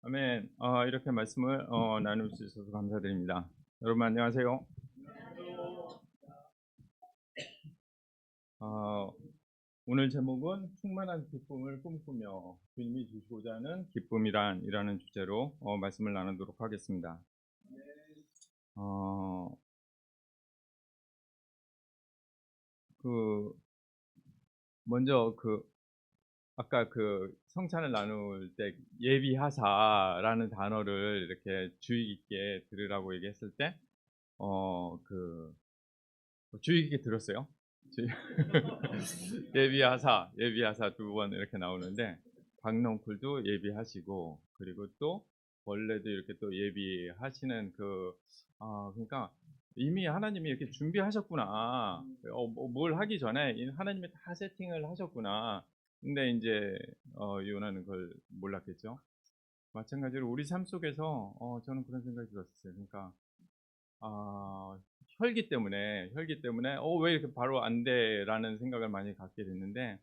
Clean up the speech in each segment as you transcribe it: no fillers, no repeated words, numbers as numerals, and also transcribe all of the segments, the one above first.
아멘. 이렇게 말씀을 나눌 수 있어서 감사드립니다. 여러분 안녕하세요. 어, 오늘 제목은 충만한 기쁨을 꿈꾸며 주님이 주시고자 하는 기쁨이란이라는 주제로 말씀을 나누도록 하겠습니다. 어, 그 먼저 아까 성찬을 나눌 때 예비하사라는 단어를 이렇게 주의 깊게 들으라고 얘기했을 때 주의 깊게 들었어요. 예비하사 두 번 이렇게 나오는데 박넝쿨도 예비하시고 그리고 또 원래도 이렇게 또 예비하시는 그러니까 이미 하나님이 이렇게 준비하셨구나. 뭘 하기 전에 하나님이 다 세팅을 하셨구나. 근데 이제 요나는 그걸 몰랐겠죠. 마찬가지로 우리 삶 속에서 저는 그런 생각이 들었어요. 그러니까 아, 혈기 때문에 왜 이렇게 바로 안 돼라는 생각을 많이 갖게 됐는데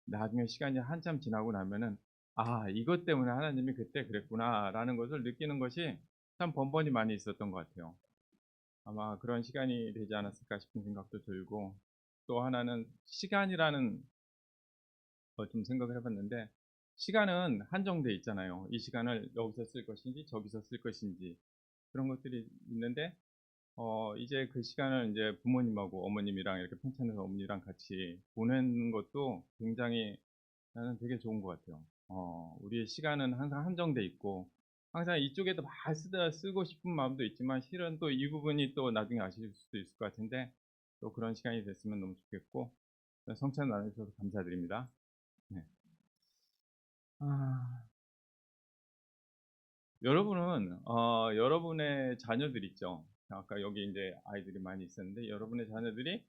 나중에 시간이 한참 지나고 나면은 이것 때문에 하나님이 그때 그랬구나라는 것을 느끼는 것이 참 번번이 많이 있었던 것 같아요. 아마 그런 시간이 되지 않았을까 싶은 생각도 들고 또 하나는 시간이라는 거 좀 생각을 해봤는데 시간은 한정돼 있잖아요. 이 시간을 여기서 쓸 것인지 저기서 쓸 것인지 그런 것들이 있는데 이제 그 시간을 이제 부모님하고 어머님이랑 이렇게 평창에서 어머니랑 같이 보내는 것도 굉장히 나는 되게 좋은 것 같아요. 우리의 시간은 항상 한정돼 있고 항상 이쪽에도 막 쓰고 싶은 마음도 있지만 실은 또 이 부분이 또 나중에 아실 수도 있을 것 같은데 또 그런 시간이 됐으면 너무 좋겠고 성찬 나눠주셔서 감사드립니다. 네. 아, 여러분은 여러분의 자녀들 있죠. 아까 여기 이제 아이들이 많이 있었는데 여러분의 자녀들이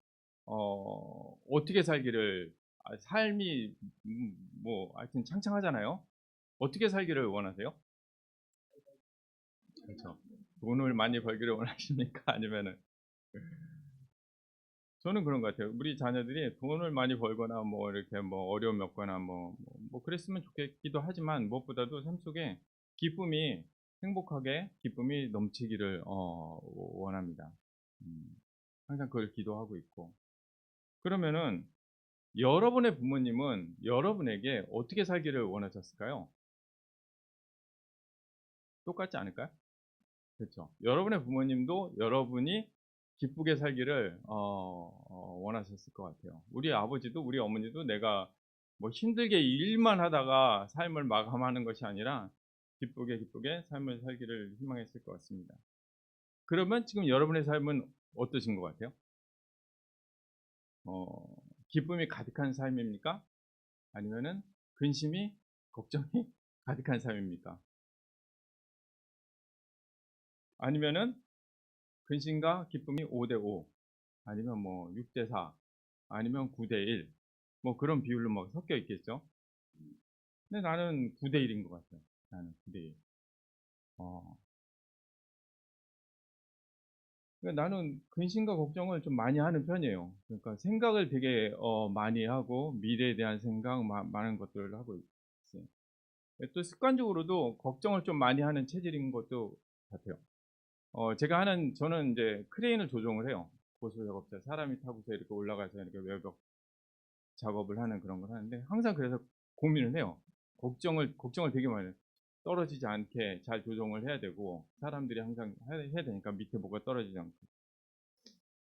어떻게 살기를 삶이 뭐 하여튼 창창하잖아요. 어떻게 살기를 원하세요? 그렇죠. 돈을 많이 벌기를 원하십니까? 아니면은 저는 그런 것 같아요. 우리 자녀들이 돈을 많이 벌거나 뭐 이렇게 뭐 어려움이 없거나 뭐 그랬으면 좋겠기도 하지만 무엇보다도 삶 속에 기쁨이 행복하게 기쁨이 넘치기를 원합니다. 음, 항상 그걸 기도하고 있고. 그러면은 여러분의 부모님은 여러분에게 어떻게 살기를 원하셨을까요? 똑같지 않을까요? 그렇죠. 여러분의 부모님도 여러분이 기쁘게 살기를 원하셨을 것 같아요. 우리 아버지도 우리 어머니도 내가 뭐 힘들게 일만 하다가 삶을 마감하는 것이 아니라 기쁘게 삶을 살기를 희망했을 것 같습니다. 그러면 지금 여러분의 삶은 어떠신 것 같아요? 어, 기쁨이 가득한 삶입니까? 아니면은 근심이 걱정이 가득한 삶입니까? 아니면은 근심과 기쁨이 5대5 아니면 뭐 6대4 아니면 9대1 뭐 그런 비율로 막 섞여 있겠죠. 근데 나는 9대1인 것 같아요. 나는 9대1. 어, 그러니까 나는 근심과 걱정을 좀 많이 하는 편이에요. 그러니까 생각을 되게 많이 하고 미래에 대한 생각 많은 것들을 하고 있어요. 또 습관적으로도 걱정을 좀 많이 하는 체질인 것도 같아요. 저는 이제 크레인을 조종을 해요. 고소 작업자 사람이 타고서 이렇게 올라가서 이렇게 외벽 작업을 하는 그런 걸 하는데 항상 그래서 고민을 해요. 걱정을 되게 많이 해요. 떨어지지 않게 잘 조정을 해야 되고 사람들이 항상 해야 되니까 밑에 뭐가 떨어지지 않고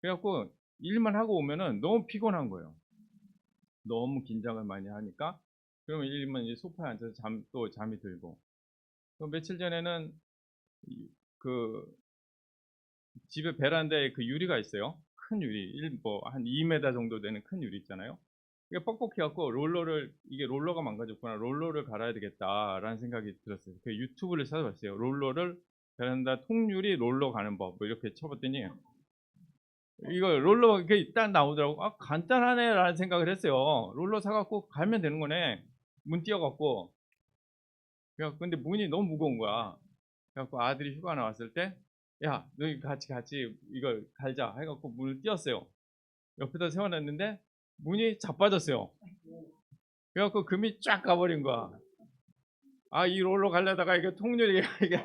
그래갖고 일만 하고 오면은 너무 피곤한 거예요. 너무 긴장을 많이 하니까 그러면 일만 이제 소파에 앉아서 또 잠이 들고 또 며칠 전에는 그 집에 베란다에 그 유리가 있어요. 큰 유리, 뭐한 2m 정도 되는 큰 유리 있잖아요. 이게 뻑뻑해갖고 이게 롤러가 망가졌구나. 롤러를 갈아야 되겠다라는 생각이 들었어요. 그 유튜브를 찾아봤어요. 베란다 통유리 롤러 가는 법. 뭐 이렇게 쳐봤더니 이거 롤러 이렇게 딱 나오더라고. 간단하네라는 생각을 했어요. 롤러 사갖고 갈면 되는 거네. 문 띄워갖고. 근데 문이 너무 무거운 거야. 그래갖고 아들이 휴가 나왔을 때, 야, 너희 같이 이걸 갈자 해갖고 문을 띄웠어요. 옆에다 세워놨는데 문이 자빠졌어요. 그래갖고 금이 쫙 가버린 거야. 이 롤러 가려다가 이게 통유리 이게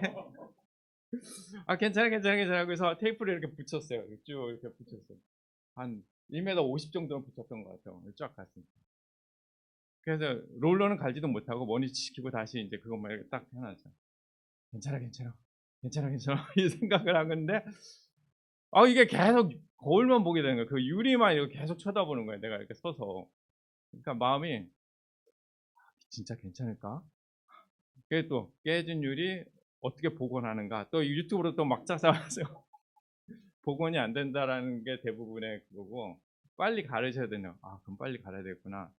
괜찮아, 괜찮아, 괜찮아. 그래서 테이프를 이렇게 붙였어요. 쭉 이렇게 붙였어요. 한 1m 50 정도는 붙였던 것 같아요. 쫙 갔으니까. 그래서 롤러는 갈지도 못하고 머리 지키고 다시 이제 그것만 이렇게 딱 해놨죠. 괜찮아, 괜찮아. 괜찮아, 괜찮아. 이 생각을 한 건데, 이게 계속 거울만 보게 되는 거예요. 그 유리만 이렇게 계속 쳐다보는 거예요. 내가 이렇게 서서. 그러니까 마음이 진짜 괜찮을까? 그게 또 깨진 유리 어떻게 복원하는가? 또 유튜브로 또 막 찾아와서 복원이 안 된다라는 게 대부분의 그거고, 빨리 가르쳐야 되냐? 그럼 빨리 갈아야 되겠구나.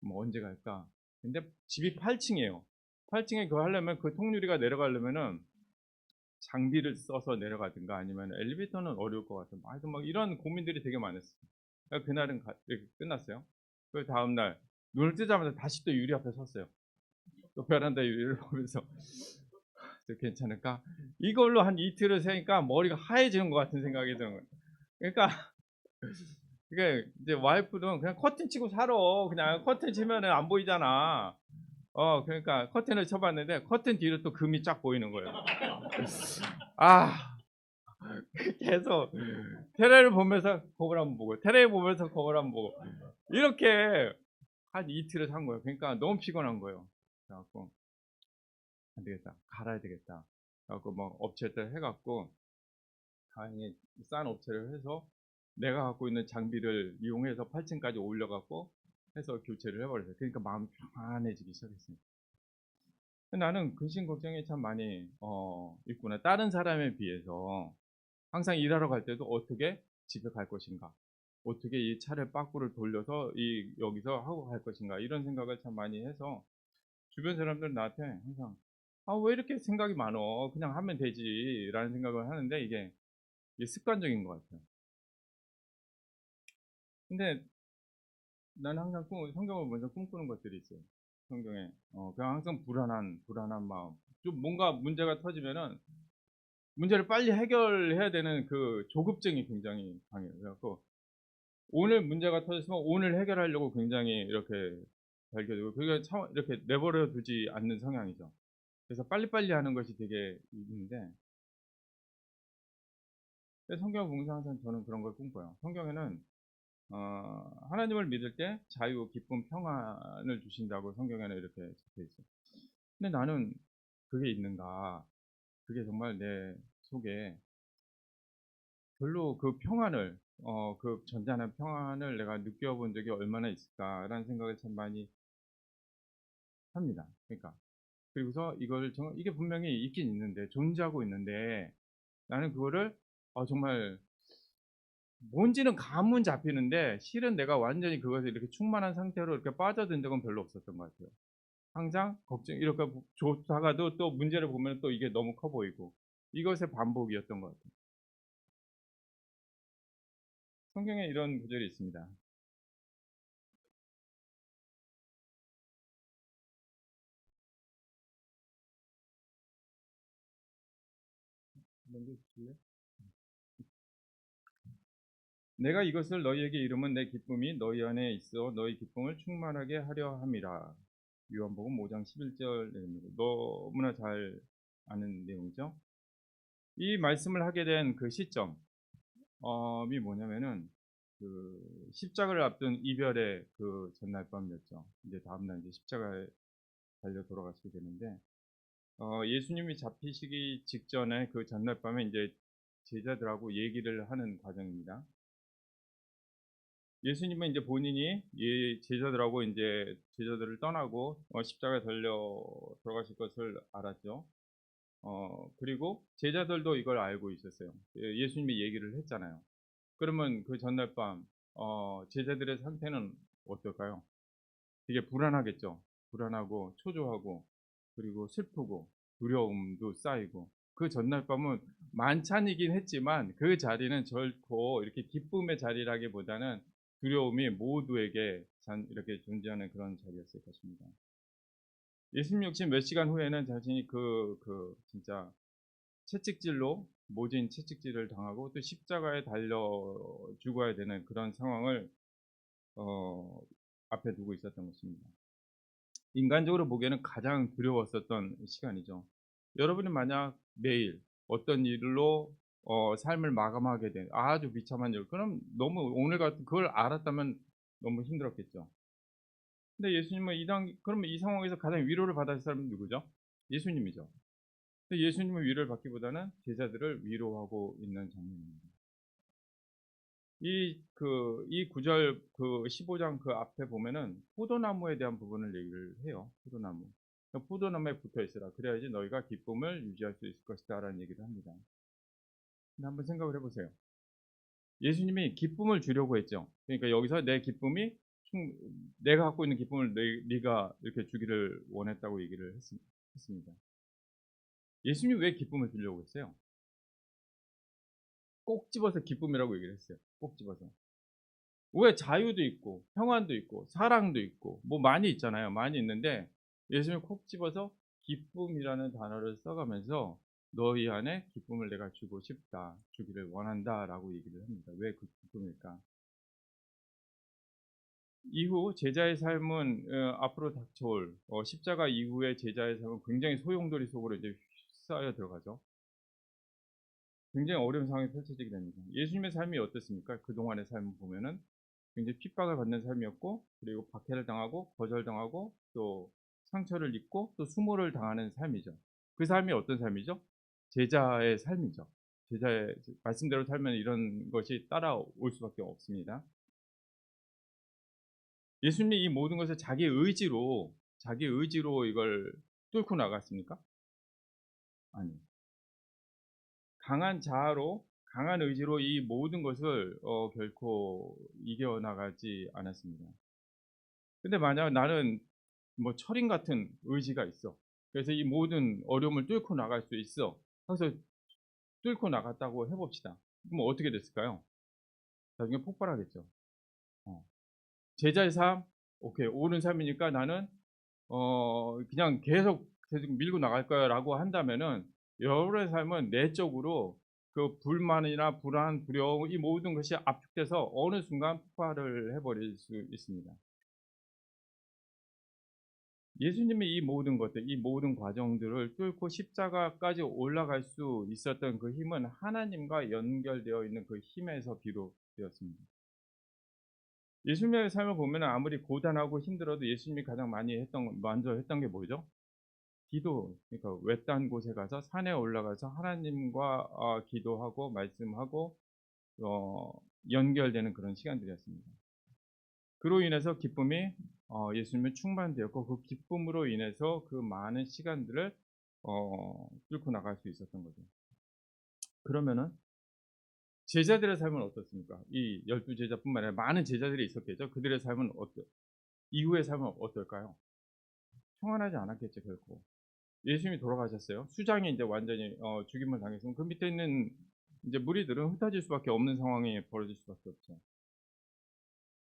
뭐 언제 갈까? 근데 집이 8층이에요. 8층에 그거 하려면 그 통유리가 내려가려면은 장비를 써서 내려가든가 아니면 엘리베이터는 어려울 것 같아요. 하여튼 막 이런 고민들이 되게 많았어요. 그러니까 그날은 이렇게 끝났어요. 그 다음날 눈을 뜨자마자 다시 또 유리 앞에 섰어요. 또 베란다 유리를 보면서 괜찮을까? 이걸로 한 이틀을 새니까 머리가 하얘지는 것 같은 생각이 드는 거예요. 그러니까 그게 이제 와이프도 그냥 커튼 치고 살아. 그냥 커튼 치면은 안 보이잖아. 그러니까 커튼을 쳐봤는데 커튼 뒤로 또 금이 쫙 보이는 거예요. 아, 계속 테레를 보면서 거울 한번 보고 테레 보면서 거울 한번 보고 이렇게 한 이틀을 산 거예요. 그러니까 너무 피곤한 거예요. 그래갖고 안 되겠다, 갈아야 되겠다. 그래갖고 뭐 업체들 해갖고 다행히 싼 업체를 해서 내가 갖고 있는 장비를 이용해서 8층까지 올려갖고 해서 교체를 해버렸어요. 그러니까 마음이 편안해지기 시작했어요. 나는 근심 걱정이 참 많이 있구나. 다른 사람에 비해서 항상 일하러 갈 때도 어떻게 집에 갈 것인가, 어떻게 이 차를 빠꾸를 돌려서 여기서 하고 갈 것인가, 이런 생각을 참 많이 해서 주변 사람들은 나한테 항상 왜 이렇게 생각이 많어, 그냥 하면 되지 라는 생각을 하는데 이게 습관적인 것 같아요. 근데 나는 항상 성경을 보면서 꿈꾸는 것들이 있어요. 성경에 그냥 항상 불안한 마음, 좀 뭔가 문제가 터지면은 문제를 빨리 해결해야 되는 그 조급증이 굉장히 강해요. 그래갖고 오늘 문제가 터졌으면 오늘 해결하려고 굉장히 이렇게 달겨들고, 그게 참 이렇게 내버려 두지 않는 성향이죠. 그래서 빨리빨리 하는 것이 되게 있는데, 성경을 보면서 항상 저는 그런 걸 꿈꿔요. 성경에는 하나님을 믿을 때 자유, 기쁨, 평안을 주신다고 성경에는 이렇게 적혀 있어요. 근데 나는 그게 있는가? 그게 정말 내 속에 별로 그 평안을, 그 전자한 평안을 내가 느껴본 적이 얼마나 있을까라는 생각을 참 많이 합니다. 그러니까 그리고서 이게 분명히 있긴 있는데, 존재하고 있는데, 나는 그거를 정말 뭔지는 감은 잡히는데 실은 내가 완전히 그것에 이렇게 충만한 상태로 이렇게 빠져든 적은 별로 없었던 것 같아요. 항상 걱정, 이렇게 좋다가도 또 문제를 보면 또 이게 너무 커 보이고, 이것의 반복이었던 것 같아요. 성경에 이런 구절이 있습니다. 먼저 주실래요? 내가 이것을 너희에게 이름은 내 기쁨이 너희 안에 있어 너희 기쁨을 충만하게 하려 함이라. 요한복음 5장 11절 내용입니다. 너무나 잘 아는 내용이죠. 이 말씀을 하게 된 그 시점이 뭐냐면은 그 십자가를 앞둔 이별의 그 전날 밤이었죠. 이제 다음날 이제 십자가에 달려 돌아가시게 되는데, 예수님이 잡히시기 직전에 그 전날 밤에 이제 제자들하고 얘기를 하는 과정입니다. 예수님은 이제 본인이 제자들하고 이제 제자들을 떠나고 십자가에 달려 돌아가실 것을 알았죠. 그리고 제자들도 이걸 알고 있었어요. 예수님이 얘기를 했잖아요. 그러면 그 전날 밤 제자들의 상태는 어떨까요? 되게 불안하겠죠. 불안하고 초조하고 그리고 슬프고 두려움도 쌓이고, 그 전날 밤은 만찬이긴 했지만 그 자리는 결코 이렇게 기쁨의 자리라기보다는 두려움이 모두에게 이렇게 존재하는 그런 자리였을 것입니다. 예수님 역시 몇 시간 후에는 자신이 진짜 채찍질로 모진 채찍질을 당하고 또 십자가에 달려 죽어야 되는 그런 상황을 어, 앞에 두고 있었던 것입니다. 인간적으로 보기에는 가장 두려웠었던 시간이죠. 여러분이 만약 매일 어떤 일로 삶을 마감하게 된 아주 비참한 일, 그럼 너무 오늘 같은 그걸 알았다면 너무 힘들었겠죠. 근데 예수님은 그러면 이 상황에서 가장 위로를 받았을 사람은 누구죠? 예수님이죠. 근데 예수님은 위로를 받기보다는 제자들을 위로하고 있는 장면입니다. 이 구절, 그 15장 그 앞에 보면은 포도나무에 대한 부분을 얘기를 해요. 포도나무. 그러니까 포도나무에 붙어 있으라. 그래야지 너희가 기쁨을 유지할 수 있을 것이다라는 얘기를 합니다. 근데 한번 생각을 해 보세요. 예수님이 기쁨을 주려고 했죠. 그러니까 여기서 내 기쁨이 충 내가 갖고 있는 기쁨을 네가 이렇게 주기를 원했다고 얘기를 했습니다. 예수님이 왜 기쁨을 주려고 했어요? 꼭 집어서 기쁨이라고 얘기를 했어요. 꼭 집어서. 왜 자유도 있고 평안도 있고 사랑도 있고 뭐 많이 있잖아요. 많이 있는데 예수님이 콕 집어서 기쁨이라는 단어를 써 가면서 "너희 안에 기쁨을 내가 주고 싶다. 주기를 원한다."라고 얘기를 합니다. 왜 그 기쁨일까? 이후 제자의 삶은 앞으로 닥쳐올 십자가 이후의 제자의 삶은 굉장히 소용돌이 속으로 이제 휩싸여 들어가죠. 굉장히 어려운 상황이 펼쳐지게 됩니다. 예수님의 삶이 어땠습니까? 그동안의 삶을 보면은 굉장히 핍박을 받는 삶이었고, 그리고 박해를 당하고 거절당하고 또 상처를 입고 또 수모를 당하는 삶이죠. 그 삶이 어떤 삶이죠? 제자의 삶이죠. 제자의 말씀대로 살면 이런 것이 따라올 수밖에 없습니다. 예수님이 이 모든 것을 자기 의지로 이걸 뚫고 나갔습니까? 아니요. 강한 자아로 강한 의지로 이 모든 것을 결코 이겨 나가지 않았습니다. 근데 만약 나는 뭐 철인 같은 의지가 있어. 그래서 이 모든 어려움을 뚫고 나갈 수 있어. 그래서 뚫고 나갔다고 해 봅시다. 그럼 어떻게 됐을까요? 나중에 폭발하겠죠. 어. 제자의 삶, 오케이. 옳은 삶이니까 나는 그냥 계속 밀고 나갈 거야라고 한다면은 여러분의 삶은 내적으로 그 불만이나 불안, 두려움 이 모든 것이 압축돼서 어느 순간 폭발을 해 버릴 수 있습니다. 예수님이 이 모든 것들, 이 모든 과정들을 뚫고 십자가까지 올라갈 수 있었던 그 힘은 하나님과 연결되어 있는 그 힘에서 비롯되었습니다. 예수님의 삶을 보면은 아무리 고단하고 힘들어도 예수님이 가장 많이 먼저 했던 게 뭐죠? 기도. 그러니까 외딴 곳에 가서 산에 올라가서 하나님과 기도하고 말씀하고 어 연결되는 그런 시간들이었습니다. 그로 인해서 기쁨이 예수님은 충만되었고 그 기쁨으로 인해서 그 많은 시간들을 뚫고 나갈 수 있었던 거죠. 그러면은 제자들의 삶은 어떻습니까? 이 12 제자뿐만 아니라 많은 제자들이 있었겠죠. 그들의 삶은 이후의 삶은 어떨까요? 평안하지 않았겠죠, 결코. 예수님이 돌아가셨어요. 수장이 이제 완전히 죽임을 당했으면 그 밑에 있는 이제 무리들은 흩어질 수밖에 없는 상황이 벌어질 수밖에 없죠.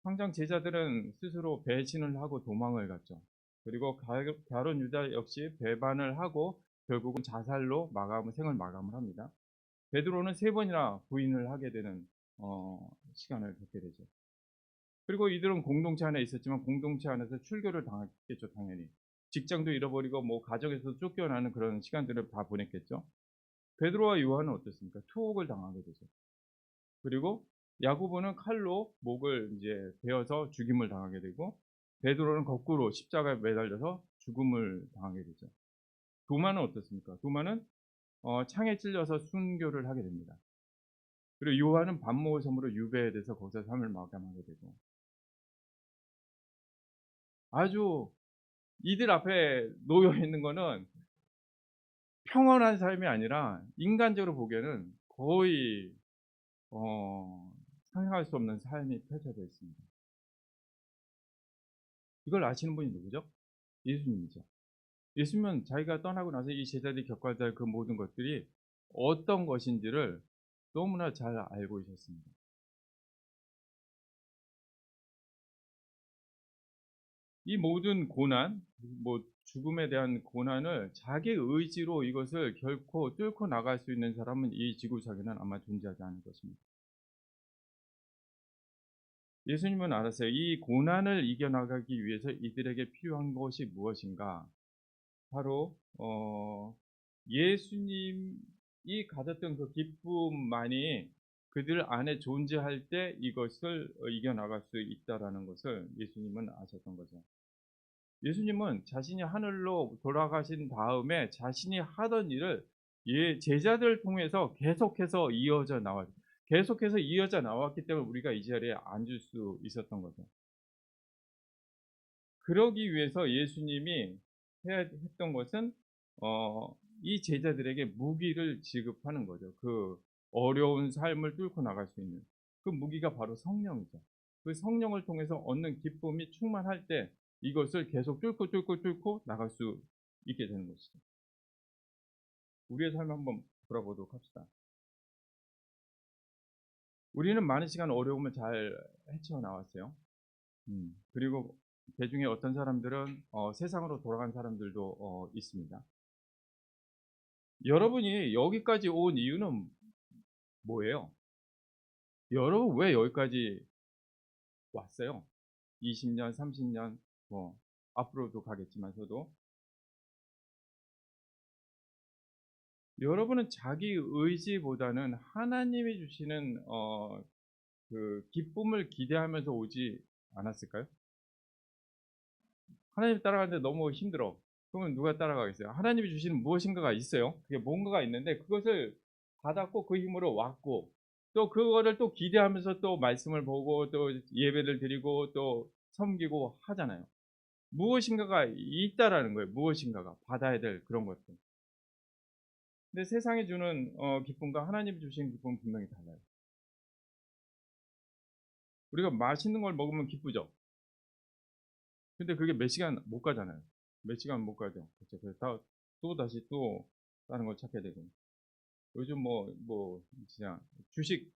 당장 제자들은 스스로 배신을 하고 도망을 갔죠. 그리고 가룟 유다 역시 배반을 하고 결국은 자살로 생을 마감을 합니다. 베드로는 3번이나 부인을 하게 되는 시간을 겪게 되죠. 그리고 이들은 공동체 안에 있었지만 공동체 안에서 출교를 당했겠죠, 당연히. 직장도 잃어버리고 뭐 가정에서 쫓겨나는 그런 시간들을 다 보냈겠죠. 베드로와 요한은 어땠습니까? 투옥을 당하게 되죠. 그리고 야고보는 칼로 목을 이제 베어서 죽임을 당하게 되고 베드로는 거꾸로 십자가에 매달려서 죽음을 당하게 되죠. 도마는 어떻습니까? 도마는 창에 찔려서 순교를 하게 됩니다. 그리고 요한은 반모의 섬으로 유배돼서 거기서 삶을 마감하게 되고 아주 이들 앞에 놓여 있는 거는 평온한 삶이 아니라 인간적으로 보기에는 거의 어 상상할 수 없는 삶이 펼쳐져 있습니다. 이걸 아시는 분이 누구죠? 예수님이죠. 예수님은 자기가 떠나고 나서 이 제자들이 겪어야 될 그 모든 것들이 어떤 것인지를 너무나 잘 알고 계셨습니다. 이 모든 고난, 뭐 죽음에 대한 고난을 자기 의지로 이것을 결코 뚫고 나갈 수 있는 사람은 이 지구상에는 아마 존재하지 않을 것입니다. 예수님은 알았어요. 이 고난을 이겨나가기 위해서 이들에게 필요한 것이 무엇인가? 바로 예수님이 가졌던 그 기쁨만이 그들 안에 존재할 때 이것을 이겨나갈 수 있다라는 것을 예수님은 아셨던 거죠. 예수님은 자신이 하늘로 돌아가신 다음에 자신이 하던 일을 제자들을 통해서 계속해서 이어져 나왔기 때문에 우리가 이 자리에 앉을 수 있었던 거죠. 그러기 위해서 예수님이 해야 했던 것은 이 제자들에게 무기를 지급하는 거죠. 그 어려운 삶을 뚫고 나갈 수 있는 그 무기가 바로 성령이죠. 그 성령을 통해서 얻는 기쁨이 충만할 때 이것을 계속 뚫고 나갈 수 있게 되는 것이죠. 우리의 삶을 한번 돌아보도록 합시다. 우리는 많은 시간 어려움을 잘 헤쳐 나왔어요. 그리고 그중에 어떤 사람들은 세상으로 돌아간 사람들도 있습니다. 여러분이 여기까지 온 이유는 뭐예요? 여러분 왜 여기까지 왔어요? 20년, 30년, 뭐 앞으로도 가겠지만서도 여러분은 자기 의지보다는 하나님이 주시는 그 기쁨을 기대하면서 오지 않았을까요? 하나님 따라가는데 너무 힘들어. 그러면 누가 따라가겠어요? 하나님이 주시는 무엇인가가 있어요. 그게 뭔가가 있는데 그것을 받았고 그 힘으로 왔고 또 그거를 또 기대하면서 또 말씀을 보고 또 예배를 드리고 또 섬기고 하잖아요. 무엇인가가 있다라는 거예요. 무엇인가가 받아야 될 그런 것들. 근데 세상이 주는 기쁨과 하나님이 주신 기쁨은 분명히 달라요. 우리가 맛있는 걸 먹으면 기쁘죠. 근데 그게 몇 시간 못 가잖아요. 몇 시간 못 가죠. 그렇죠. 그래서 다시 또 다른 걸 찾게 되고. 요즘 진짜 주식,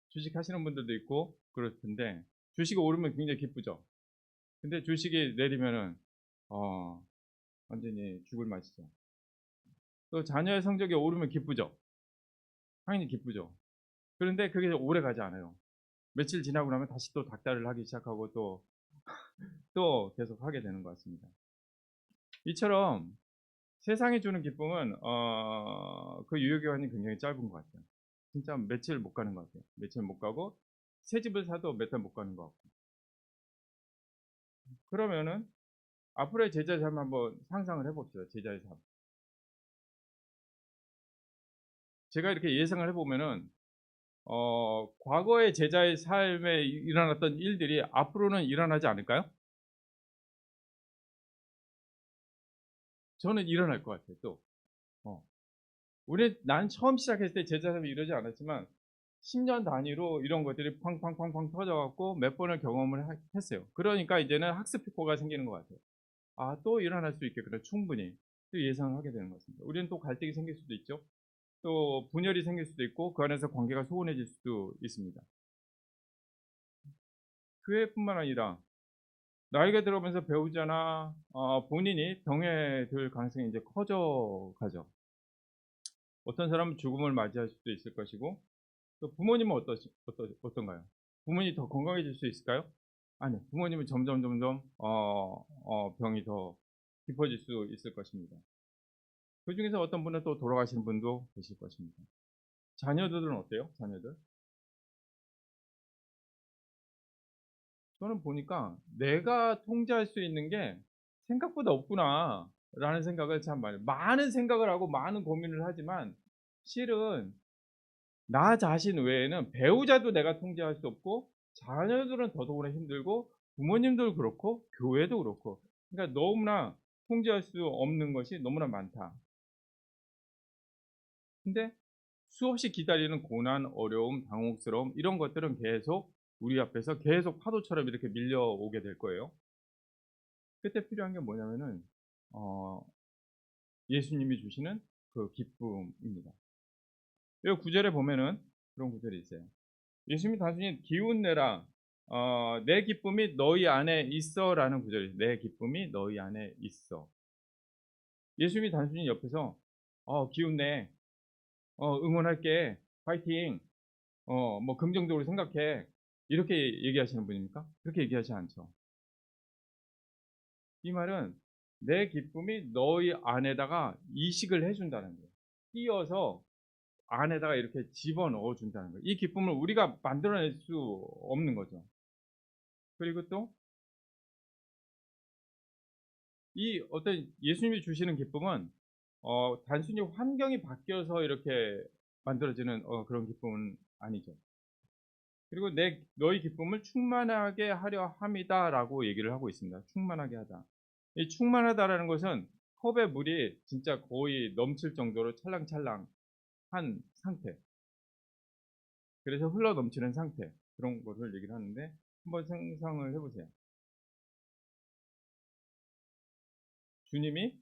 주식 하시는 분들도 있고 그럴 텐데, 주식이 오르면 굉장히 기쁘죠. 근데 주식이 내리면은, 어, 완전히 죽을 맛이죠. 또 자녀의 성적이 오르면 기쁘죠. 당연히 기쁘죠. 그런데 그게 오래 가지 않아요. 며칠 지나고 나면 다시 또 닥달을 하기 시작하고 또 계속 하게 되는 것 같습니다. 이처럼 세상이 주는 기쁨은 그 유효 기간이 굉장히 짧은 것 같아요. 진짜 며칠 못 가는 것 같아요. 며칠 못 가고 새 집을 사도 몇 달 못 가는 것 같고. 그러면은 앞으로의 제자의 삶 한번 상상을 해봅시다. 제자의 삶. 제가 이렇게 예상을 해보면은 과거의 제자의 삶에 일어났던 일들이 앞으로는 일어나지 않을까요? 저는 일어날 것 같아요. 또. 어. 난 처음 시작했을 때 제자 삶이 이러지 않았지만 10년 단위로 이런 것들이 팡팡팡팡 터져갖고 몇 번을 경험을 했어요. 그러니까 이제는 학습 효과가 생기는 것 같아요. 아, 또 일어날 수 있겠구나. 충분히. 또 예상하게 되는 것 같습니다. 우리는 또 갈등이 생길 수도 있죠. 또 분열이 생길 수도 있고 그 안에서 관계가 소원해질 수도 있습니다. 교회뿐만 아니라 나이가 들어가면서 배우자나 본인이 병에 들 가능성이 이제 커져 가죠. 어떤 사람은 죽음을 맞이할 수도 있을 것이고 또 부모님은 어떤가요? 부모님이 더 건강해질 수 있을까요? 아니요. 부모님은 점점 병이 더 깊어질 수 있을 것입니다. 그중에서 어떤 분은 또 돌아가시는 분도 계실 것입니다. 자녀들은 어때요? 자녀들? 저는 보니까 '내가 통제할 수 있는 게 생각보다 없구나.'라는 생각을 참 많은 생각을 하고 많은 고민을 하지만 실은 나 자신 외에는 배우자도 내가 통제할 수 없고 자녀들은 더더구나 힘들고 부모님도 그렇고 교회도 그렇고 그러니까 너무나 통제할 수 없는 것이 너무나 많다. 근데 수없이 기다리는 고난, 어려움, 당혹스러움 이런 것들은 계속 우리 앞에서 계속 파도처럼 이렇게 밀려오게 될 거예요. 그때 필요한 게 뭐냐면은 어 예수님이 주시는 그 기쁨입니다. 이 구절에 보면은 그런 구절이 있어요. 예수님이 단순히 기운 내라. 내 기쁨이 너희 안에 있어라는 구절이에요. 내 기쁨이 너희 안에 있어. 예수님이 단순히 옆에서 기운 내. 응원할게. 파이팅. 뭐 긍정적으로 생각해. 이렇게 얘기하시는 분입니까? 그렇게 얘기하지 않죠. 이 말은 내 기쁨이 너희 안에다가 이식을 해 준다는 거예요. 끼워서 안에다가 이렇게 집어넣어 준다는 거예요. 이 기쁨을 우리가 만들어낼 수 없는 거죠. 그리고 또 이 어떤 예수님이 주시는 기쁨은 단순히 환경이 바뀌어서 이렇게 만들어지는 그런 기쁨은 아니죠. 그리고 너희 기쁨을 충만하게 하려 함이다라고 얘기를 하고 있습니다. 충만하게 하다. 이 충만하다라는 것은 컵에 물이 진짜 거의 넘칠 정도로 찰랑찰랑한 상태. 그래서 흘러 넘치는 상태. 그런 것을 얘기를 하는데 한번 상상을 해 보세요. 주님이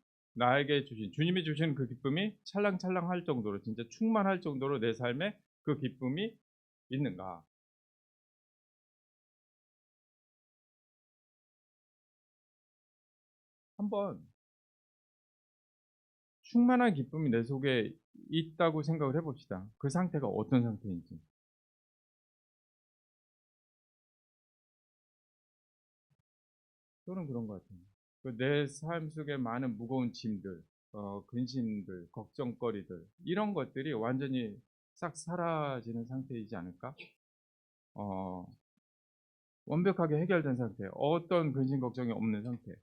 주신 그 기쁨이 찰랑찰랑할 정도로 진짜 충만할 정도로 내 삶에 그 기쁨이 있는가? 한번 충만한 기쁨이 내 속에 있다고 생각을 해 봅시다. 그 상태가 어떤 상태인지. 저는 그런 것 같아요. 내 삶 속에 많은 무거운 짐들, 근심들, 걱정거리들 이런 것들이 완전히 싹 사라지는 상태이지 않을까? 어 완벽하게 해결된 상태. 어떤 근심 걱정이 없는 상태.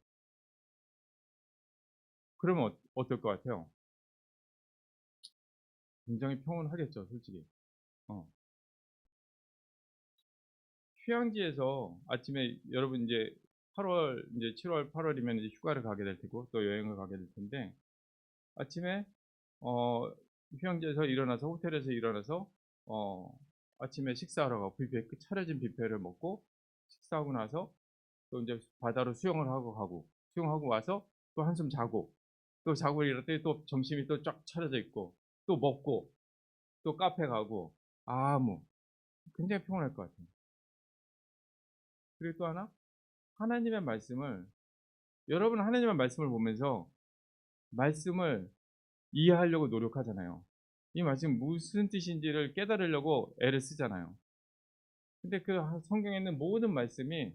그러면 어떨 것 같아요? 굉장히 평온하겠죠, 솔직히. 어. 휴양지에서 아침에 여러분 인제 8월 인제 7월, 8 월이면 이제 휴가를 가게 될 테고 또 여행을 가게 될 텐데 아침에 어 휴양지에서 일어나서 호텔에서 일어나서 어 아침에 식사하러 가고 차려진 뷔페를 먹고 식사하고 나서 또 인제 바다로 수영을 하고 가고 수영하고 와서 또 한숨 자고 또 자고 일어났더니 또 점심이 또 쫙 차려져 있고 또 먹고 또 카페 가고 뭐 굉장히 평온할 것 같아요. 그리고 또 하나 하나님의 말씀을 여러분은 하나님의 말씀을 보면서 말씀을 이해하려고 노력하잖아요. 이 말씀이 무슨 뜻인지를 깨달으려고 애를 쓰잖아요. 근데 그 성경에 있는 모든 말씀이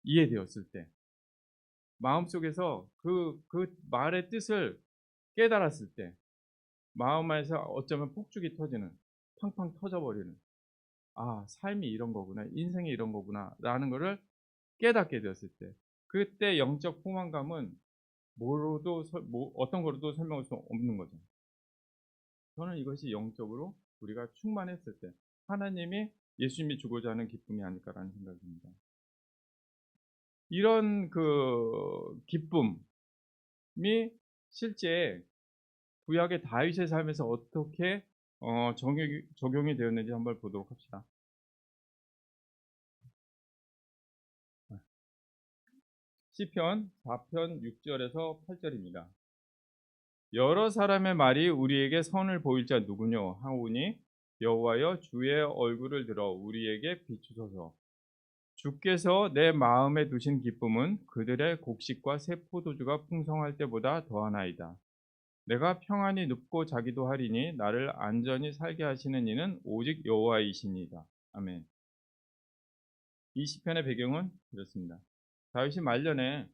이해되었을 때 마음속에서 그 말의 뜻을 깨달았을 때 마음에서 어쩌면 폭죽이 터지는 팡팡 터져 버리는 '아 삶이 이런 거구나. 인생이 이런 거구나.'라는 거를 깨닫게 되었을 때 그때 영적 포만감은 뭐로도 어떤 거로도 설명할 수 없는 거죠. 저는 이것이 영적으로 우리가 충만했을 때 하나님이 예수님이 주고자 하는 기쁨이 아닐까라는 생각이 듭니다. 이런 그 기쁨이 실제 구약의 다윗의 삶에서 어떻게 적용이 되었는지 한번 보도록 합시다. 시편 4편 6절에서 8절입니다. 여러 사람의 말이 우리에게 선을 보일 자 누구뇨 하오니 여호와여 주의 얼굴을 들어 우리에게 비추소서. 주께서 내 마음에 두신 기쁨은 그들의 곡식과 새 포도주가 풍성할 때보다 더하나이다. 내가 평안히 눕고 자기도 하리니 나를 안전히 살게 하시는 이는 오직 여호와이시니이다. 아멘. 이 시편의 배경은 이렇습니다. 다윗이 말년에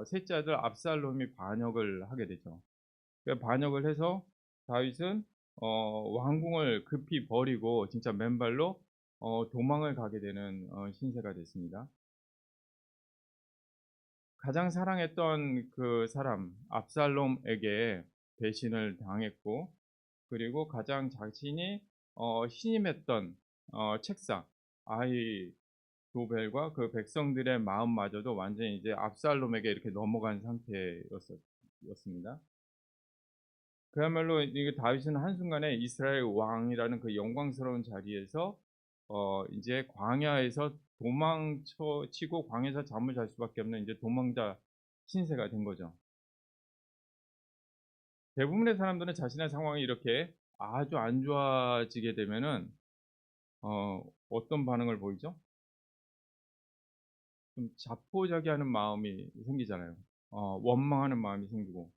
셋째 아들 압살롬이 반역을 하게 되죠. 그 반역을 해서 다윗은 왕궁을 급히 버리고 진짜 맨발로 도망을 가게 되는 신세가 됐습니다. 가장 사랑했던 그 사람 압살롬에게 배신을 당했고 그리고 가장 자신이 신임했던 책상 아히도벨과 그 백성들의 마음마저도 완전히 이제 압살롬에게 이렇게 넘어간 상태였습니다. 그야말로 이게 다윗은 한순간에 이스라엘 왕이라는 그 영광스러운 자리에서 이제 광야에서 도망쳐 치고 광야에서 잠을 잘 수밖에 없는 이제 도망자 신세가 된 거죠. 대부분의 사람들은 자신의 상황이 이렇게 아주 안 좋아지게 되면은 어떤 반응을 보이죠? 좀 자포자기하는 마음이 생기잖아요. 원망하는 마음이 생기고.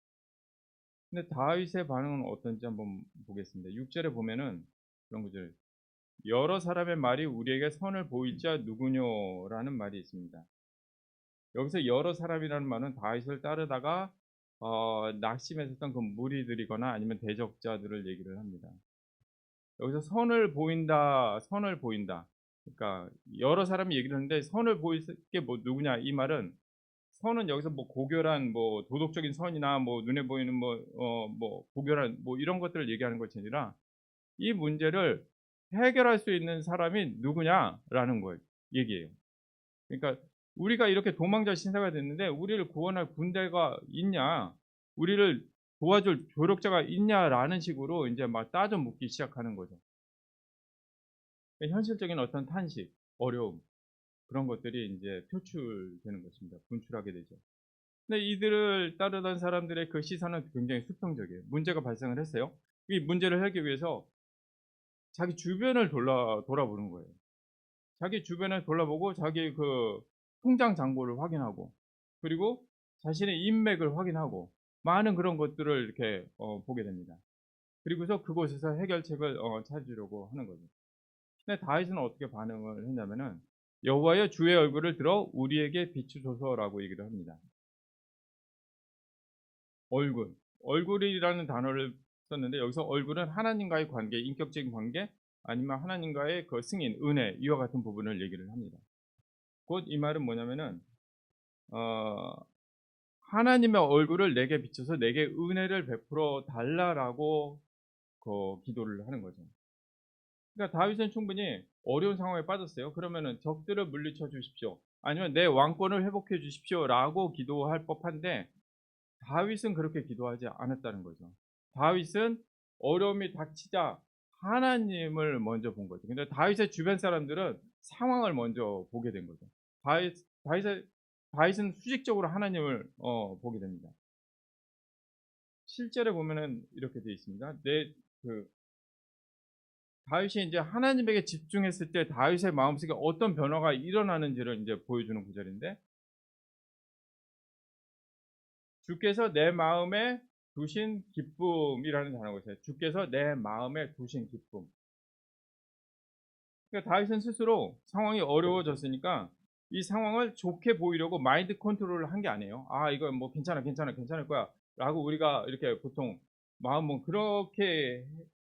근데 다윗의 반응은 어떤지 한번 보겠습니다. 6 절에 보면은 그런 구절 여러 사람의 말이 우리에게 선을 보일 자 누구뇨라는 말이 있습니다. 여기서 여러 사람이라는 말은 다윗을 따르다가 낙심했었던 그 무리들이거나 아니면 대적자들을 얘기를 합니다. 여기서 선을 보인다, 선을 보인다. 그러니까 여러 사람이 얘기를 하는데 선을 보일 게 뭐 누구냐 이 말은 선은 여기서 뭐 고결한 뭐 도덕적인 선이나 뭐 눈에 보이는 뭐 고결한 뭐 이런 것들을 얘기하는 것이 아니라 이 문제를 해결할 수 있는 사람이 누구냐라는 거예요. 얘기예요. 그러니까 우리가 이렇게 도망자 신사가 됐는데 우리를 구원할 군대가 있냐, 우리를 도와줄 조력자가 있냐라는 식으로 인제 막 따져 묻기 시작하는 거죠. 현실적인 어떤 탄식, 어려움 그런 것들이 인제 표출되는 것입니다. 분출하게 되죠. 근데 이들을 따르던 사람들의 그 시선은 굉장히 수평적이에요. 문제가 발생을 했어요. 이 문제를 해결하기 위해서 자기 주변을 돌아보는 거예요. 자기 주변을 돌아보고 자기의 그 통장 잔고를 확인하고 그리고 자신의 인맥을 확인하고 많은 그런 것들을 이렇게 보게 됩니다. 그리고서 그곳에서 해결책을 찾으려고 하는 거죠. 근데 다윗은 어떻게 반응을 했냐면은 "여호와여 주의 얼굴을 들어 우리에게 비추소서라고 얘기를 합니다. 얼굴. 얼굴이라는 단어를 썼는데 여기서 얼굴은 하나님과의 관계, 인격적인 관계 아니면 하나님과의 그 승인, 은혜 이와 같은 부분을 얘기를 합니다. 곧 이 말은 뭐냐면은 어 하나님의 얼굴을 내게 비춰서 내게 은혜를 베풀어 달라라고 기도를 하는 거죠. 그러니까 다윗은 충분히 어려운 상황에 빠졌어요. 그러면은 적들을 물리쳐 주십시오. 아니면 내 왕권을 회복해 주십시오라고 기도할 법한데 다윗은 그렇게 기도하지 않았다는 거죠. 다윗은 어려움이 닥치자 하나님을 먼저 본 거죠. 근데 다윗의 주변 사람들은 상황을 먼저 보게 된 거죠. 다윗 다윗의 다윗은 수직적으로 하나님을 보게 됩니다. 실제로 보면은 이렇게 되어 있습니다. 그 다윗이 인제 하나님에게 집중했을 때 다윗의 마음속에 어떤 변화가 일어나는지를 인제 보여주는 구절인데 주께서 내 마음에 두신 기쁨이라는 단어가 있어요. 주께서 내 마음에 두신 기쁨. 그러니까 다윗은 스스로 상황이 어려워졌으니까 이 상황을 좋게 보이려고 마인드 컨트롤을 한 게 아니에요. '아 이거 뭐 괜찮아, 괜찮아, 괜찮을 거야.'라고 우리가 이렇게 보통 마음은 그렇게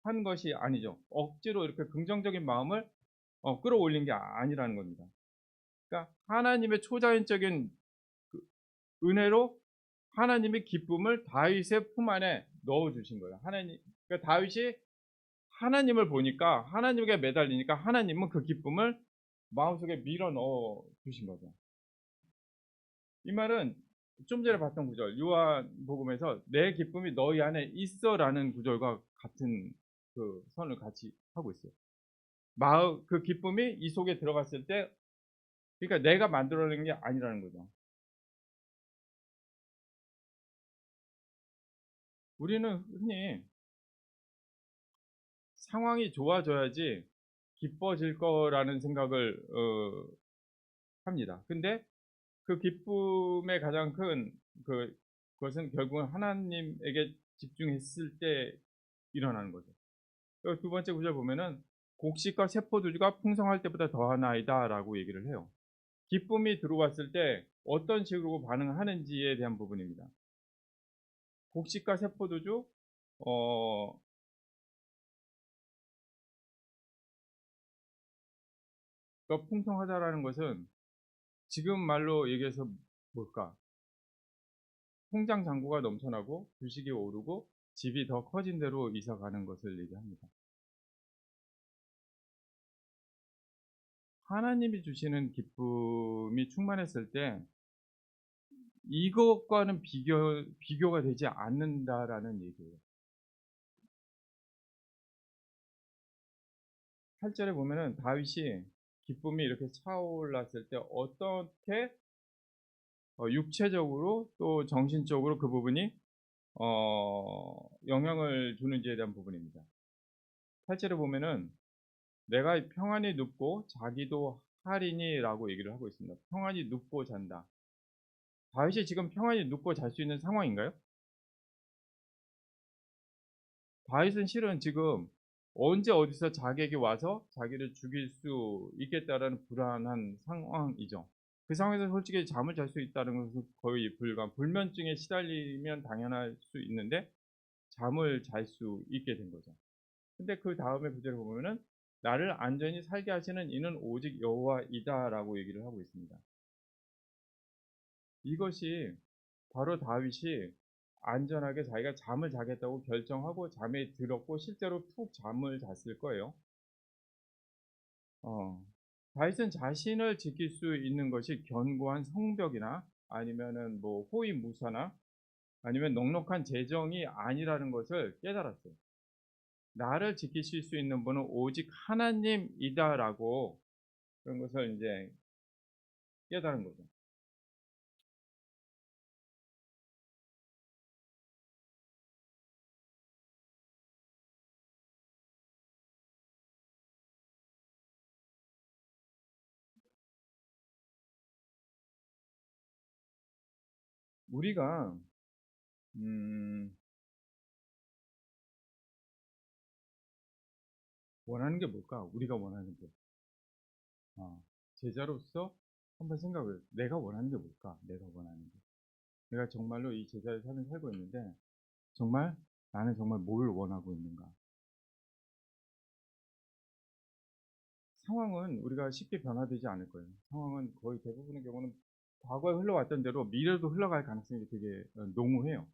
한 것이 아니죠. 억지로 이렇게 긍정적인 마음을 끌어올린 게 아니라는 겁니다. 그러니까 하나님의 초자연적인 그 은혜로 하나님의 기쁨을 다윗의 품 안에 넣어 주신 거예요. 그러니까 다윗이 하나님을 보니까 하나님에게 매달리니까 하나님은 그 기쁨을 마음속에 밀어 넣어 주신 거죠. 이 말은 좀 전에 봤던 구절 요한복음에서 "내 기쁨이 너희 안에 있어"라는 구절과 같은 그 선을 같이 하고 있어요. 마음 그 기쁨이 이 속에 들어갔을 때 그러니까 내가 만들어 낸 게 아니라는 거죠. 우리는 흔히 상황이 좋아져야지 기뻐질 거라는 생각을 합니다. 근데 그 기쁨의 가장 큰 그것은 결국은 하나님에게 집중했을 때 일어나는 거죠. 두 번째 구절 보면은 "곡식과 세포두주가 풍성할 때보다 더하나이다."라고 얘기를 해요. 기쁨이 들어왔을 때 어떤 식으로 반응하는지에 대한 부분입니다. 곡식과 세포두주 어 가 풍성하다라는 것은 지금 말로 얘기해서 뭘까? 통장 잔고가 넘쳐나고 주식이 오르고 집이 더 커진 데로 이사 가는 것을 얘기합니다. 하나님이 주시는 기쁨이 충만했을 때 이것과는 비교가 되지 않는다라는 얘기예요. 8 절에 보면은 다윗이 기쁨이 이렇게 차올랐을 때 어떻게 육체적으로 또 정신적으로 그 부분이 영향을 주는지에 대한 부분입니다. 8 절에 보면은 "내가 평안히 눕고 자기도 하리니"라고 얘기를 하고 있습니다. 평안히 눕고 잔다. 다윗이 지금 평안히 눕고 잘 수 있는 상황인가요? 다윗은 실은 지금 언제 어디서 자기에게 와서 자기를 죽일 수 있겠다라는 불안한 상황이죠. 그 상황에서 솔직히 잠을 잘 수 있다는 것은 거의 불면증에 시달리면 당연할 수 있는데 잠을 잘 수 있게 된 거죠. 근데 그다음에 구절을 보면은 "나를 안전히 살게 하시는 이는 오직 여호와이다."라고 얘기를 하고 있습니다. 이것이 바로 다윗이 안전하게 자기가 잠을 자겠다고 결정하고 잠에 들었고 실제로 푹 잠을 잤을 거예요. 어. 다윗은 자신을 지킬 수 있는 것이 견고한 성벽이나 아니면은 뭐 호위무사나 아니면 넉넉한 재정이 아니라는 것을 깨달았어요. '나를 지키실 수 있는 분은 오직 하나님이다.'라고 그런 것을 인제 깨달은 거죠. 우리가 음 원하는 게 뭘까? 우리가 원하는 게. 제자로서 한번 생각을 '내가 원하는 게 뭘까? 내가 원하는 게.' 내가 정말로 이 제자의 삶을 살고 있는데 정말 나는 정말 뭘 원하고 있는가? 상황은 우리가 쉽게 변화되지 않을 거예요. 상황은 거의 대부분의 경우는 과거에 흘러왔던 대로 미래도 흘러갈 가능성이 되게 농후해요.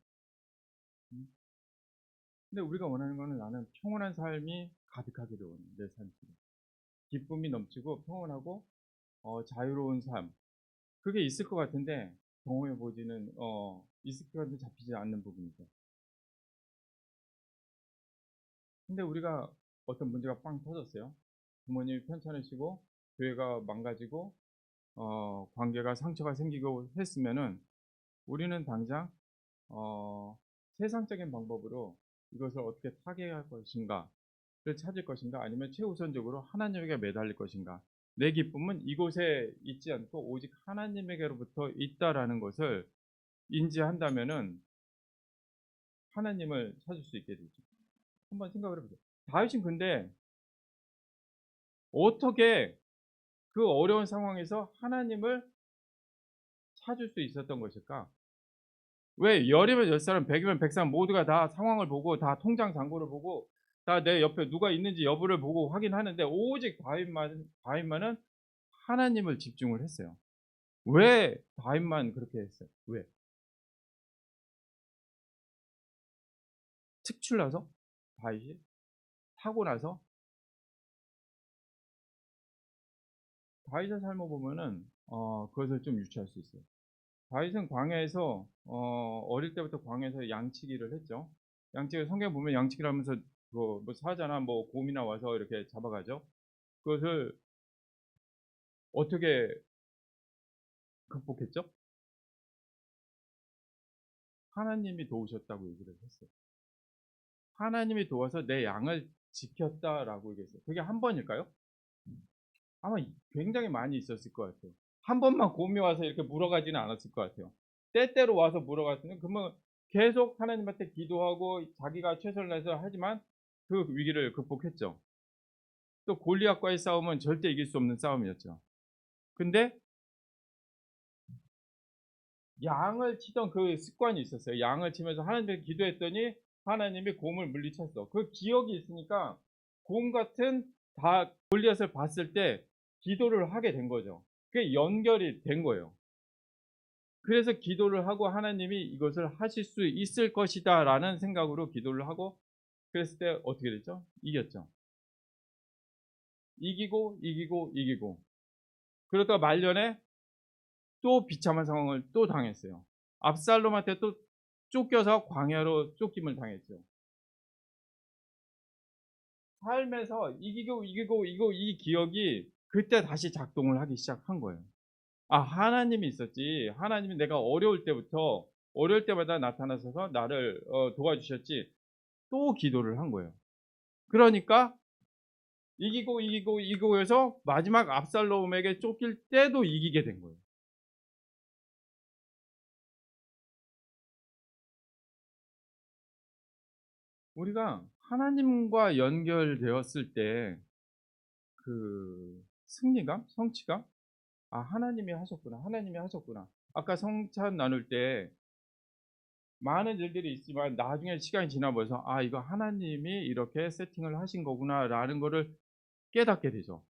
음. 근데 우리가 원하는 거는 나는 평온한 삶이 가득하기를 원해요, 내 삶 속에. 기쁨이 넘치고 평온하고 자유로운 삶. 그게 있을 것 같은데 경험해 보지는 있을 것 같은데 잡히지 않는 부분이죠. 근데 우리가 어떤 문제가 빵 터졌어요. 부모님이 편찮으시고 교회가 망가지고 관계가 상처가 생기고 했으면은 우리는 당장 어 세상적인 방법으로 이것을 어떻게 타개할 것인가를 찾을 것인가 아니면 최우선적으로 하나님에게 매달릴 것인가. 내 기쁨은 이곳에 있지 않고 오직 하나님에게로부터 있다라는 것을 인지한다면은 하나님을 찾을 수 있게 되죠. 한번 생각을 해 보세요. 다윗은 근데 어떻게 그 어려운 상황에서 하나님을 찾을 수 있었던 것일까? 왜 열이면 열 사람 백이면 백 사람 모두가 다 상황을 보고 다 통장 잔고를 보고 다 내 옆에 누가 있는지 여부를 보고 확인하는데 오직 다윗만은 하나님을 집중을 했어요. 왜 다윗만 그렇게 했어요? 왜? 특출나서? 다윗이? 타고나서? 다윗의 삶을 보면은 그것을 좀 유추할 수 있어요. 다윗은 광야에서 어릴 때부터 광야에서 양치기를 했죠. 양치기 성경 보면 양치기를 하면서 뭐 사자나 뭐 곰이나 와서 이렇게 잡아가죠. 그것을 어떻게 극복했죠? 하나님이 도우셨다고 얘기를 했어요. 하나님이 도와서 "내 양을 지켰다."라고 얘기했어요. 그게 한 번일까요? 아마 굉장히 많이 있었을 것 같아요. 한 번만 곰이 와서 이렇게 물어가지는 않았을 것 같아요. 때때로 와서 물어갔으면 그러면 계속 하나님한테 기도하고 자기가 최선을 다해서 하지만 그 위기를 극복했죠. 또 골리앗과의 싸움은 절대 이길 수 없는 싸움이었죠. 근데 양을 치던 그 습관이 있었어요. 양을 치면서 하나님께 기도했더니 하나님이 곰을 물리쳤어. 그 기억이 있으니까 곰 같은 다 골리앗을 봤을 때 기도를 하게 된 거죠. 그게 연결이 된 거예요. 그래서 기도를 하고 하나님이 이것을 하실 수 있을 것이다라는 생각으로 기도를 하고 그랬을 때 어떻게 됐죠? 이겼죠. 이기고, 이기고, 이기고. 그러다가 말년에 또 비참한 상황을 또 당했어요. 압살롬한테 또 쫓겨서 광야로 쫓김을 당했죠. 삶에서 이기고, 이기고, 이기고 이 기억이 그때 다시 작동을 하기 시작한 거예요. '아 하나님이 있었지. 하나님이 내가 어려울 때마다 나타나셔서 나를 도와주셨지.' 또 기도를 한 거예요. 그러니까 이기고, 이기고, 이기고 해서 마지막 압살롬에게 쫓길 때도 이기게 된 거예요. 우리가 하나님과 연결되었을 때 승리감, 성취감, '아 하나님이 하셨구나. 하나님이 하셨구나.' 아까 성찬 나눌 때 많은 일들이 있지만 나중에 시간이 지나면서 '아 이거 하나님이 이렇게 세팅을 하신 거구나.'라는 거를 깨닫게 되죠.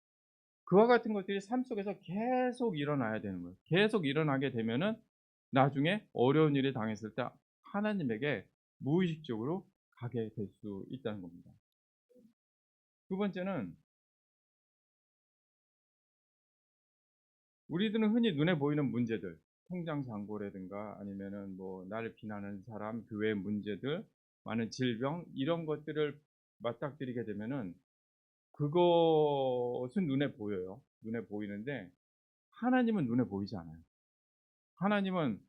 그와 같은 것들이 삶 속에서 계속 일어나야 되는 거예요. 계속 일어나게 되면은 나중에 어려운 일에 당했을 때 하나님에게 무의식적으로 가게 될 수 있다는 겁니다. 두 번째는 우리들은 흔히 눈에 보이는 문제들, 통장 잔고라든가 아니면은 뭐 나를 비난하는 사람, 교회 문제들, 많은 질병 이런 것들을 맞닥뜨리게 되면은 그것은 눈에 보여요. 눈에 보이는데 하나님은 눈에 보이지 않아요. 하나님은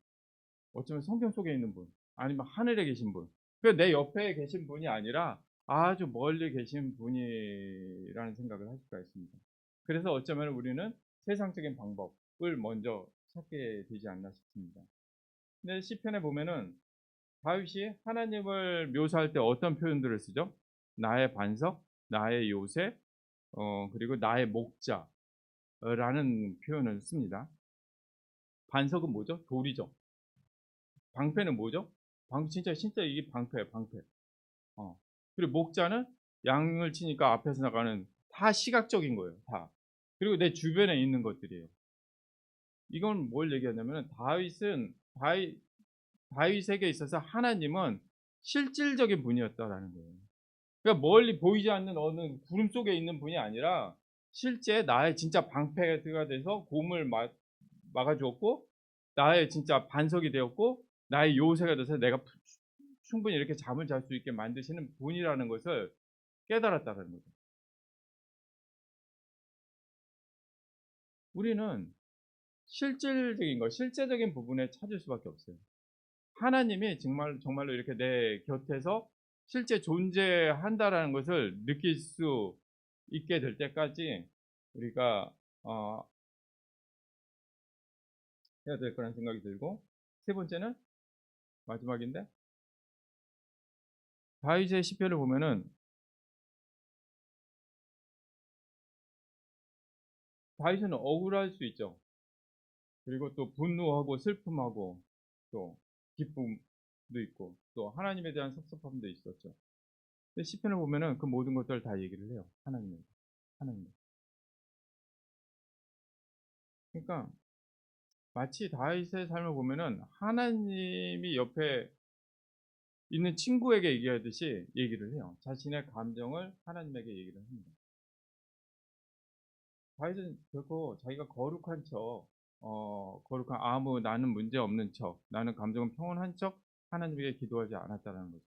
어쩌면 성경 속에 있는 분, 아니면 하늘에 계신 분, 그 내 옆에 계신 분이 아니라 아주 멀리 계신 분이라는 생각을 할 수가 있습니다. 그래서 어쩌면 우리는 세상적인 방법을 먼저 찾게 되지 않나 싶습니다. 근데 시편에 보면은 다윗이 하나님을 묘사할 때 어떤 표현들을 쓰죠? 나의 반석, 나의 요새, 그리고 나의 목자라는 표현을 씁니다. 반석은 뭐죠? 돌이죠. 방패는 뭐죠? 진짜 이게 방패예요, 방패. 어. 그리고 목자는 양을 치니까 앞에서 나가는 다 시각적인 거예요, 다. 그리고 내 주변에 있는 것들이에요. 이건 뭘 얘기하냐면은 다윗에게 있어서 하나님은 실질적인 분이었다라는 거예요. 그러니까 멀리 보이지 않는 어느 구름 속에 있는 분이 아니라 실제 나의 진짜 방패가 돼서 곰을 막아 주었고 나의 진짜 반석이 되었고 나의 요새가 돼서 내가 충분히 이렇게 잠을 잘 수 있게 만드시는 분이라는 것을 깨달았다는 거죠. 우리는 실제적인 부분에 찾을 수밖에 없어요. 하나님이 정말로 이렇게 내 곁에서 실제 존재한다라는 것을 느낄 수 있게 될 때까지 우리가 어 해야 될 거라는 생각이 들고, 세 번째는 마지막인데 다윗의 시편을 보면은 다윗은 억울할 수 있죠. 그리고 또 분노하고 슬픔하고 또 기쁨도 있고 또 하나님에 대한 섭섭함도 있었죠. 근데 시편을 보면은 그 모든 것들을 다 얘기를 해요. 하나님에게. 하나님. 그러니까 마치 다윗의 삶을 보면은 하나님이 옆에 있는 친구에게 얘기하듯이 얘기를 해요. 자신의 감정을 하나님에게 얘기를 합니다. 다윗은 결코 자기가 거룩한 척, 거룩한 아무 나는 문제 없는 척, 나는 감정은 평온한 척 하나님에게 기도하지 않았다는 거죠.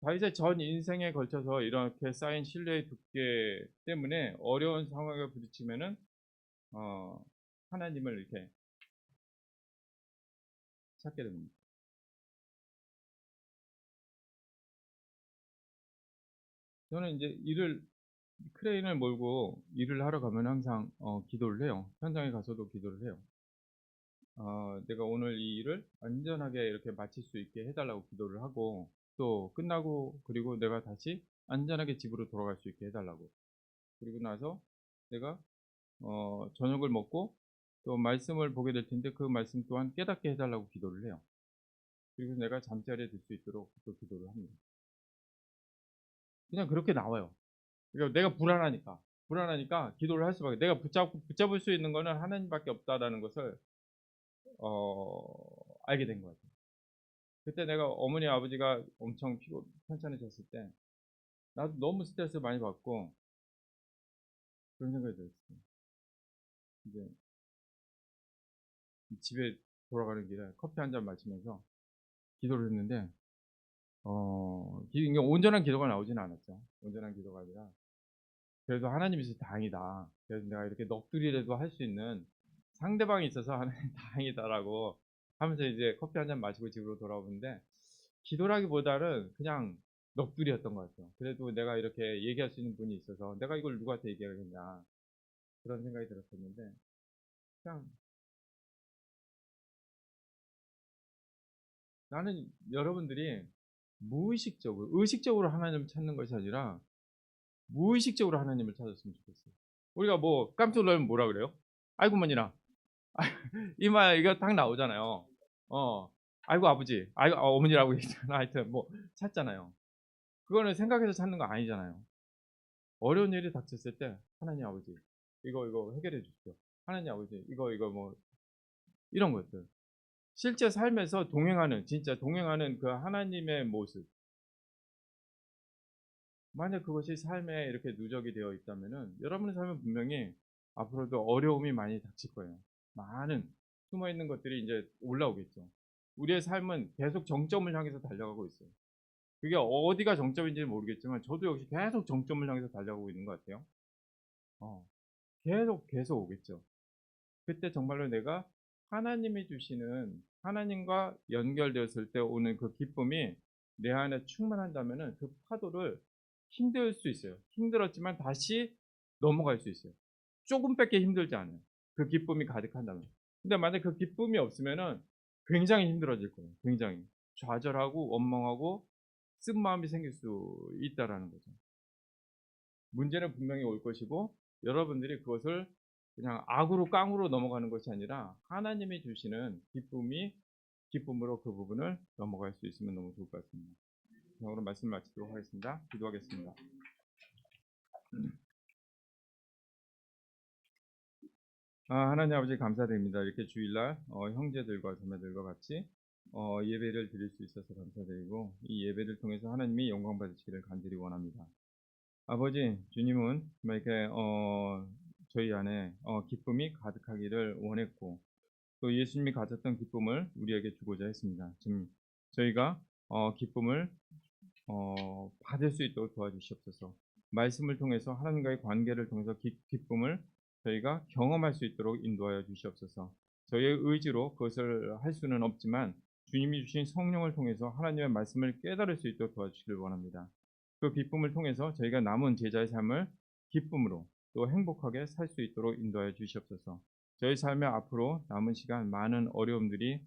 다윗의 전 인생에 걸쳐서 이렇게 쌓인 신뢰의 두께 때문에 어려운 상황에 부딪히면은 어, 하나님을 이렇게 찾게 됩니다. 저는 이제 크레인을 몰고 일을 하러 가면 항상 기도를 해요. 현장에 가서도 기도를 해요. 내가 오늘 이 일을 안전하게 이렇게 마칠 수 있게 해달라고 기도를 하고 또 끝나고 그리고 내가 다시 안전하게 집으로 돌아갈 수 있게 해달라고. 그리고 나서 내가 저녁을 먹고 또 말씀을 보게 될 텐데 그 말씀 또한 깨닫게 해달라고 기도를 해요. 그리고 내가 잠자리에 들 수 있도록 또 기도를 합니다. 그냥 그렇게 나와요. 그러니까 내가 불안하니까 기도를 할 수밖에. 내가 붙잡을 수 있는 거는 하나님밖에 없다라는 것을 알게 된 것 같아요. 그때 내가 어머니 아버지가 엄청 편찮으셨을 때 나도 너무 스트레스 많이 받고 그런 생각이 들었어요. 이제 집에 돌아가는 길에 커피 한 잔 마시면서 기도를 했는데 이게 온전한 기도가 나오지는 않았죠. 온전한 기도가 아니라 그래도 하나님이 있어서 다행이다. 그래서 내가 이렇게 넋두리라도 할 수 있는 상대방이 있어서 하나님 다행이다라고 하면서 이제 커피 한 잔 마시고 집으로 돌아오는데 기도라기보다는 그냥 넋두리였던 것 같아요. 그래도 내가 이렇게 얘기할 수 있는 분이 있어서 내가 이걸 누구한테 얘기하겠냐 그런 생각이 들었었는데 그냥 나는 여러분들이 무의식적으로, 의식적으로 하나님을 찾는 것이 아니라 무의식적으로 하나님을 찾았으면 좋겠어요. 우리가 뭐 깜짝 놀라면 뭐라 그래요? "아이고 어머니나." 이 말 이거 딱 나오잖아요. 어. "아이고 아버지." 아이고 어머니라고 얘기하잖아. 하여튼 뭐 찾잖아요. 그거는 생각해서 찾는 거 아니잖아요. 어려운 일이 닥쳤을 때 "하나님 아버지 이거 해결해 주십시오. 하나님 아버지 이거 뭐" 이런 것들. 실제 삶에서 동행하는, 진짜 동행하는 그 하나님의 모습. 만약 그것이 삶에 이렇게 누적이 되어 있다면은 여러분의 삶은 분명히 앞으로도 어려움이 많이 닥칠 거예요. 많은 숨어 있는 것들이 인제 올라오겠죠. 우리의 삶은 계속 정점을 향해서 달려가고 있어요. 그게 어디가 정점인지는 모르겠지만 저도 역시 계속 정점을 향해서 달려가고 있는 것 같아요. 어. 계속 오겠죠. 그때 정말로 내가 하나님이 주시는, 하나님과 연결되었을 때 오는 그 기쁨이 내 안에 충만한다면은 그 파도를 힘들 수 있어요. 힘들었지만 다시 넘어갈 수 있어요. 쪼금밖에 힘들지 않아요. 그 기쁨이 가득한다면. 근데 만약 그 기쁨이 없으면은 굉장히 힘들어질 거예요. 굉장히. 좌절하고 원망하고 쓴마음이 생길 수 있다라는 거죠. 문제는 분명히 올 것이고 여러분들이 그것을 그냥 악으로 깡으로 넘어가는 것이 아니라 하나님이 주시는 기쁨으로 그 부분을 넘어갈 수 있으면 너무 좋을 것 같습니다. 오늘 말씀 마치도록 하겠습니다. 기도하겠습니다. 하나님 아버지 감사드립니다. 이렇게 주일날 형제들과 자매들과 같이 예배를 드릴 수 있어서 감사드리고 이 예배를 통해서 하나님이 영광 받으시기를 간절히 원합니다. 아버지, 주님은 정말 이렇게 저희 안에 기쁨이 가득하기를 원했고 또 예수님이 가졌던 기쁨을 우리에게 주고자 했습니다. 지금 저희가 기쁨을 받을 수 있도록 도와주시옵소서. 말씀을 통해서 하나님과의 관계를 통해서 기쁨을 저희가 경험할 수 있도록 인도하여 주시옵소서. 저희의 의지로 그것을 할 수는 없지만 주님이 주신 성령을 통해서 하나님의 말씀을 깨달을 수 있도록 도와주시길 원합니다. 그 기쁨을 통해서 저희가 남은 제자의 삶을 기쁨으로 또 행복하게 살 수 있도록 인도하여 주시옵소서. 저희 삶의 앞으로 남은 시간 많은 어려움들이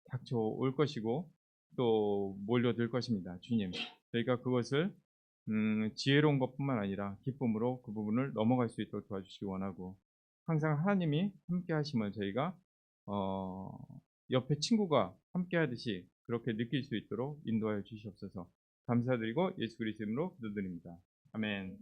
닥쳐올 것이고 또 몰려들 것입니다. 주님, 저희가 그것을 지혜로운 것뿐만 아니라 기쁨으로 그 부분을 넘어갈 수 있도록 도와주시기 원하고 항상 하나님이 함께 하심을 저희가 어, 옆에 친구가 함께 하듯이 그렇게 느낄 수 있도록 인도하여 주시옵소서. 감사드리고 예수 그리스도 이름으로 기도드립니다. 아멘.